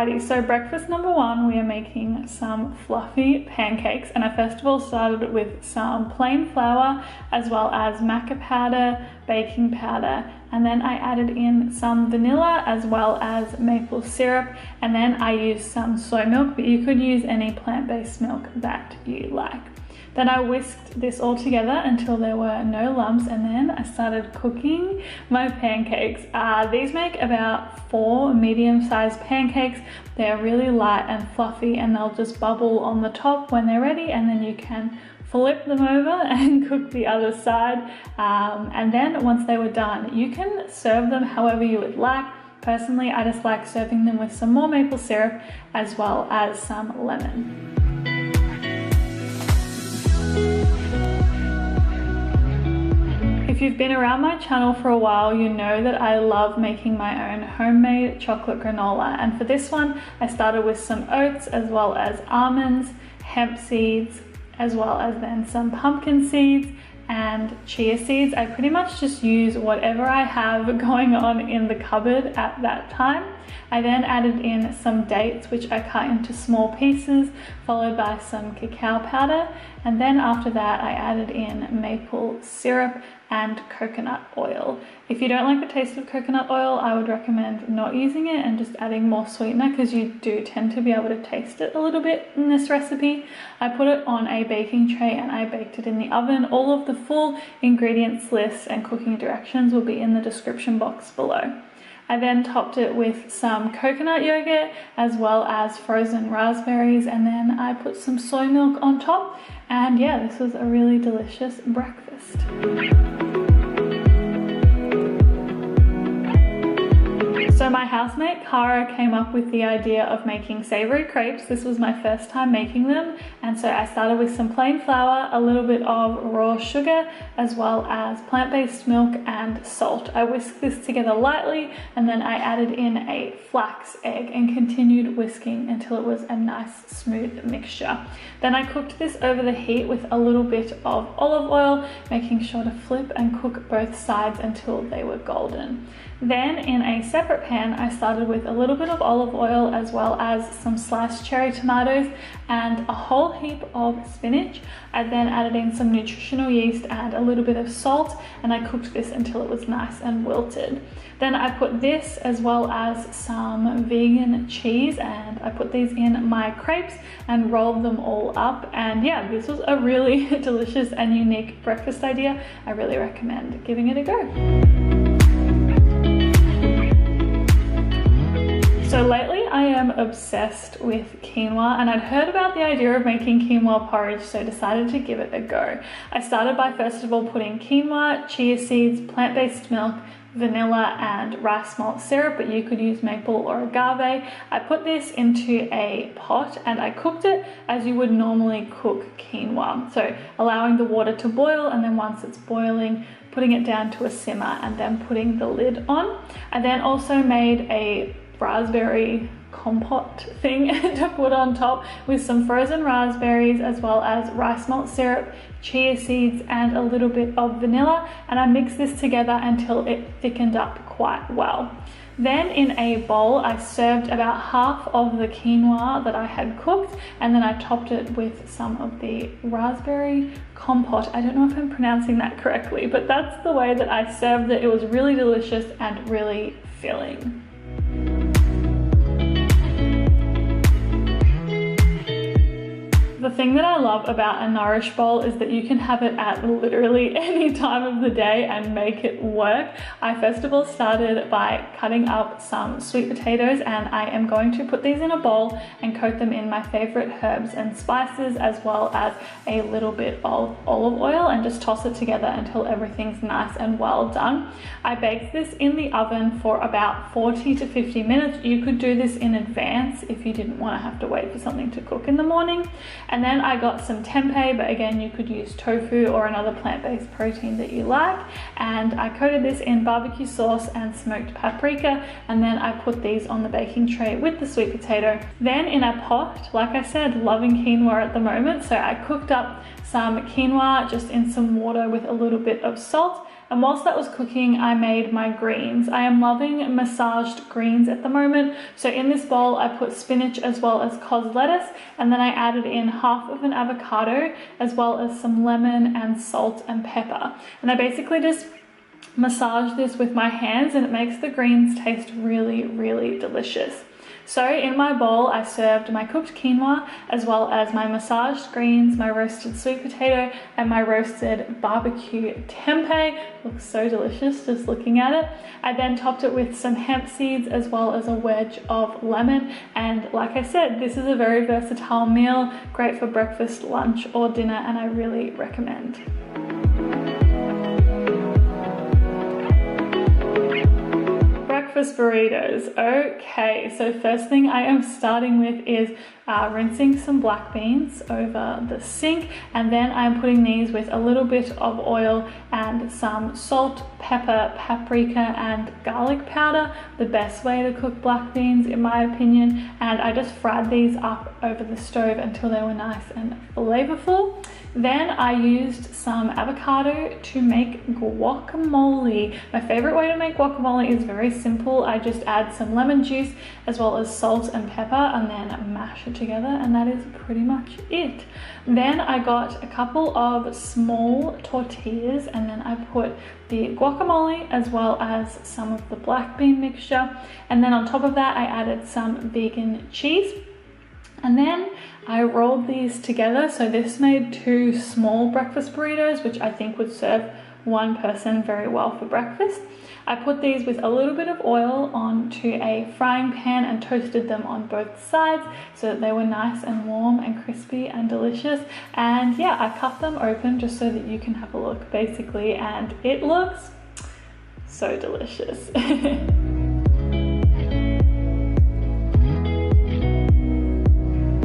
Alrighty, so breakfast number one, we are making some fluffy pancakes, and I first of all started with some plain flour as well as maca powder, baking powder, and then I added in some vanilla as well as maple syrup, and then I used some soy milk, but you could use any plant-based milk that you like. Then I whisked this all together until there were no lumps, and then I started cooking my pancakes. These make about 4 medium-sized pancakes. They're really light and fluffy, and they'll just bubble on the top when they're ready, and then you can flip them over and cook the other side. And then once they were done, you can serve them however you would like. Personally, I just like serving them with some more maple syrup as well as some lemon. If you've been around my channel for a while, you know that I love making my own homemade chocolate granola, and for this one I started with some oats as well as almonds, hemp seeds, as well as then some pumpkin seeds and chia seeds. I pretty much just use whatever I have going on in the cupboard at that time. I then added in some dates, which I cut into small pieces, followed by some cacao powder, and then after that I added in maple syrup and coconut oil. If you don't like the taste of coconut oil, I would recommend not using it and just adding more sweetener, because you do tend to be able to taste it a little bit in this recipe. I put it on a baking tray and I baked it in the oven. All of the full ingredients lists and cooking directions will be in the description box below. I then topped it with some coconut yogurt as well as frozen raspberries, and then I put some soy milk on top, and yeah, this was a really delicious breakfast. So my housemate Cara came up with the idea of making savory crepes. This was my first time making them, and so I started with some plain flour, a little bit of raw sugar, as well as plant-based milk and salt. I whisked this together lightly, and then I added in a flax egg and continued whisking until it was a nice smooth mixture. Then I cooked this over the heat with a little bit of olive oil, making sure to flip and cook both sides until they were golden. Then in a separate pan, I started with a little bit of olive oil as well as some sliced cherry tomatoes and a whole heap of spinach. I then added in some nutritional yeast and a little bit of salt, and I cooked this until it was nice and wilted. Then I put this as well as some vegan cheese, and I put these in my crepes and rolled them all up. And yeah, this was a really delicious and unique breakfast idea. I really recommend giving it a go. So lately I am obsessed with quinoa, and I'd heard about the idea of making quinoa porridge, so decided to give it a go. I started by first of all putting quinoa, chia seeds, plant-based milk, vanilla and rice malt syrup, but you could use maple or agave. I put this into a pot and I cooked it as you would normally cook quinoa. So allowing the water to boil, and then once it's boiling, putting it down to a simmer and then putting the lid on. I then also made a raspberry compote thing to put on top with some frozen raspberries as well as rice malt syrup, chia seeds and a little bit of vanilla, and I mixed this together until it thickened up quite well. Then in a bowl I served about half of the quinoa that I had cooked, and then I topped it with some of the raspberry compote. I don't know if I'm pronouncing that correctly, but that's the way that I served it. It was really delicious and really filling. The thing that I love about a Nourish bowl is that you can have it at literally any time of the day and make it work. I first of all started by cutting up some sweet potatoes, and I am going to put these in a bowl and coat them in my favorite herbs and spices as well as a little bit of olive oil, and just toss it together until everything's nice and well done. I baked this in the oven for about 40 to 50 minutes. You could do this in advance if you didn't want to have to wait for something to cook in the morning. And then I got some tempeh, but again you could use tofu or another plant-based protein that you like, and I coated this in barbecue sauce and smoked paprika, and then I put these on the baking tray with the sweet potato. Then in a pot, like I said, loving quinoa at the moment, so I cooked up some quinoa just in some water with a little bit of salt, And whilst that was cooking, I made my greens. I am loving massaged greens at the moment. So in this bowl, I put spinach as well as cos lettuce, and then I added in half of an avocado as well as some lemon and salt and pepper. And I basically just massage this with my hands, and it makes the greens taste really, really delicious. So in my bowl, I served my cooked quinoa as well as my massaged greens, my roasted sweet potato, and my roasted barbecue tempeh. Looks so delicious just looking at it. I then topped it with some hemp seeds as well as a wedge of lemon. And like I said, this is a very versatile meal, great for breakfast, lunch, or dinner, and I really recommend. Breakfast burritos. Okay, so first thing I am starting with is rinsing some black beans over the sink, and then I'm putting these with a little bit of oil and some salt, pepper, paprika, and garlic powder. The best way to cook black beans in my opinion, and I just fried these up over the stove until they were nice and flavorful. Then I used some avocado to make guacamole. My favorite way to make guacamole is very simple. I just add some lemon juice as well as salt and pepper and then mash it together, and that is pretty much it. Then I got a couple of small tortillas, and then I put the guacamole as well as some of the black bean mixture, and then on top of that I added some vegan cheese. And then I rolled these together, so this made 2 small breakfast burritos, which I think would serve one person very well for breakfast. I put these with a little bit of oil onto a frying pan and toasted them on both sides so that they were nice and warm and crispy and delicious. And yeah, I cut them open just so that you can have a look basically, and it looks so delicious.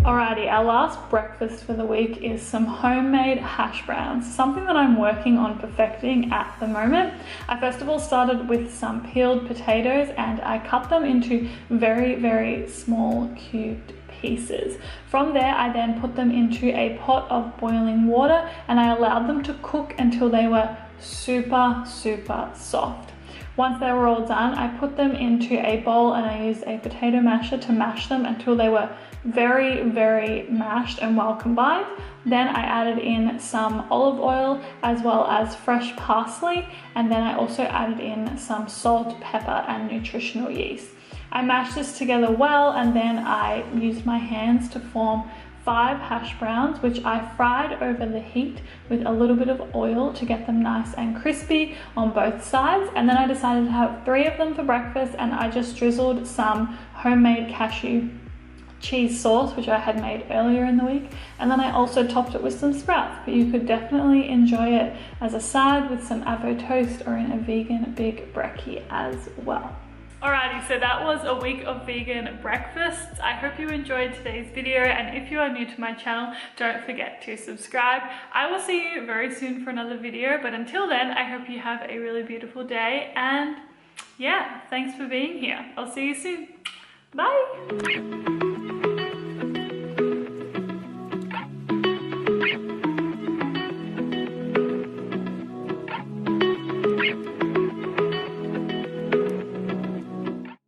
Alrighty, our last breakfast for the week is some homemade hash browns, something that I'm working on perfecting at the moment. I first of all started with some peeled potatoes, and I cut them into very, very small cubed pieces. From there, I then put them into a pot of boiling water, and I allowed them to cook until they were super, super soft. Once they were all done, I put them into a bowl and I used a potato masher to mash them until they were very, very mashed and well combined. Then I added in some olive oil as well as fresh parsley, and then I also added in some salt, pepper, and nutritional yeast. I mashed this together well, and then I used my hands to form 5 hash browns, which I fried over the heat with a little bit of oil to get them nice and crispy on both sides. And then I decided to have 3 of them for breakfast, and I just drizzled some homemade cashew cheese sauce, which I had made earlier in the week, and then I also topped it with some sprouts, but you could definitely enjoy it as a side with some avo toast or in a vegan big brekkie as well. Alrighty, so that was a week of vegan breakfasts. I hope you enjoyed today's video, and if you are new to my channel, don't forget to subscribe. I will see you very soon for another video, but until then, I hope you have a really beautiful day, and yeah, thanks for being here. I'll see you soon. Bye!